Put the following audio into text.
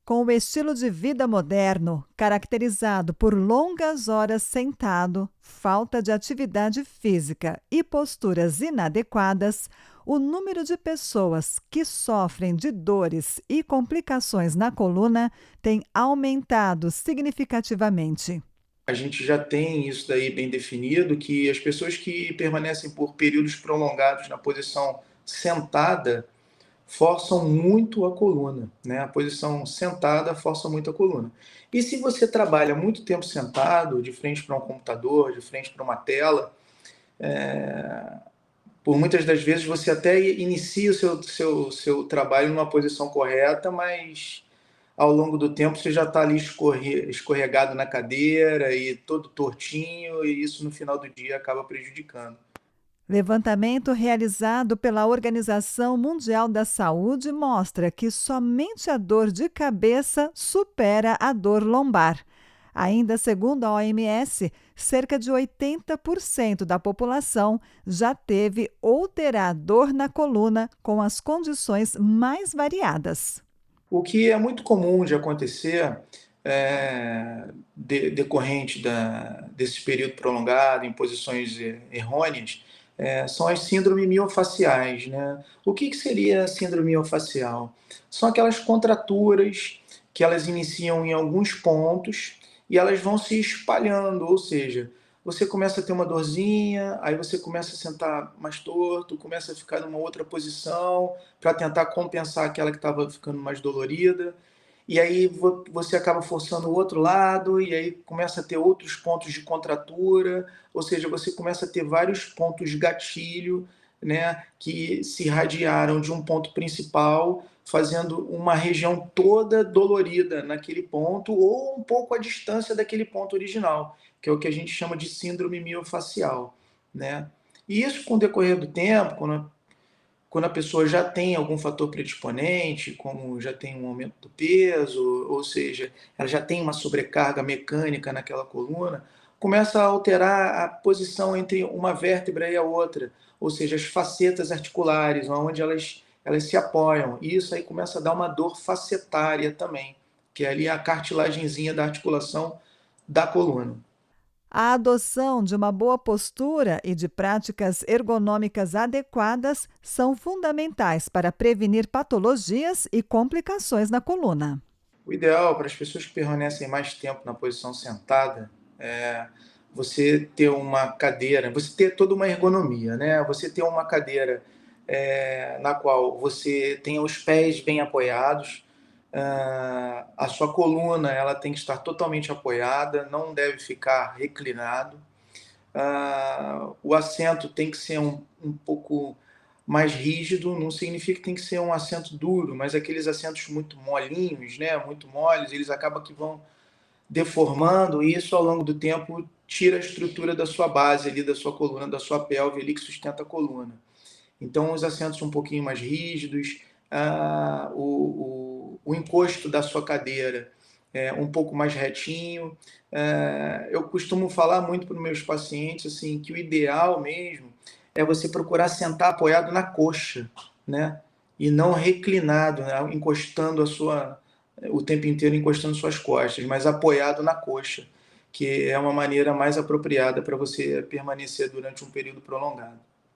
Com o estilo de vida moderno, caracterizado por longas horas sentado, falta de atividade física e posturas inadequadas, o número de pessoas que sofrem de dores e complicações na coluna tem aumentado significativamente. A gente já tem isso daí bem definido, que as pessoas que permanecem por períodos prolongados na posição sentada forçam muito a coluna, né? A posição sentada força muito a coluna. E se você trabalha muito tempo sentado, de frente para um computador, de frente para uma tela, por muitas das vezes você até inicia o seu trabalho numa posição correta, mas ao longo do tempo você já está ali escorregado na cadeira e todo tortinho, e isso no final do dia acaba prejudicando. Levantamento realizado pela Organização Mundial da Saúde mostra que somente a dor de cabeça supera a dor lombar. Ainda segundo a OMS, cerca de 80% da população já teve ou terá dor na coluna com as condições mais variadas. O que é muito comum de acontecer, decorrente desse período prolongado em posições errôneas, são as síndromes miofaciais, né? O que seria a síndrome miofacial? São aquelas contraturas que elas iniciam em alguns pontos e elas vão se espalhando, ou seja, você começa a ter uma dorzinha, aí você começa a sentar mais torto, começa a ficar numa outra posição para tentar compensar aquela que estava ficando mais dolorida, e aí você acaba forçando o outro lado, e aí começa a ter outros pontos de contratura, ou seja, você começa a ter vários pontos gatilho, né, que se irradiaram de um ponto principal, fazendo uma região toda dolorida naquele ponto, ou um pouco à distância daquele ponto original, que é o que a gente chama de síndrome miofacial, né? E isso, com o decorrer do tempo, quando a pessoa já tem algum fator predisponente, como já tem um aumento do peso, ou seja, ela já tem uma sobrecarga mecânica naquela coluna, começa a alterar a posição entre uma vértebra e a outra, ou seja, as facetas articulares, onde elas se apoiam. E isso aí começa a dar uma dor facetária também, que é ali a cartilagenzinha da articulação da coluna. A adoção de uma boa postura e de práticas ergonômicas adequadas são fundamentais para prevenir patologias e complicações na coluna. O ideal para as pessoas que permanecem mais tempo na posição sentada é você ter uma cadeira, você ter toda uma ergonomia, né? Você ter uma cadeira na qual você tenha os pés bem apoiados, a sua coluna ela tem que estar totalmente apoiada, não deve ficar reclinado. O assento tem que ser um pouco mais rígido, não significa que tem que ser um assento duro, mas aqueles assentos muito molinhos, né, muito moles, eles acabam que vão deformando, e isso ao longo do tempo tira a estrutura da sua base ali, da sua coluna, da sua pelve ali que sustenta a coluna. Então os assentos um pouquinho mais rígidos, o encosto da sua cadeira um pouco mais retinho. Eu costumo falar muito para os meus pacientes assim, que o ideal mesmo é você procurar sentar apoiado na coxa, né? E não reclinado, né? Encostando o tempo inteiro encostando suas costas, mas apoiado na coxa, que é uma maneira mais apropriada para você permanecer durante um período prolongado.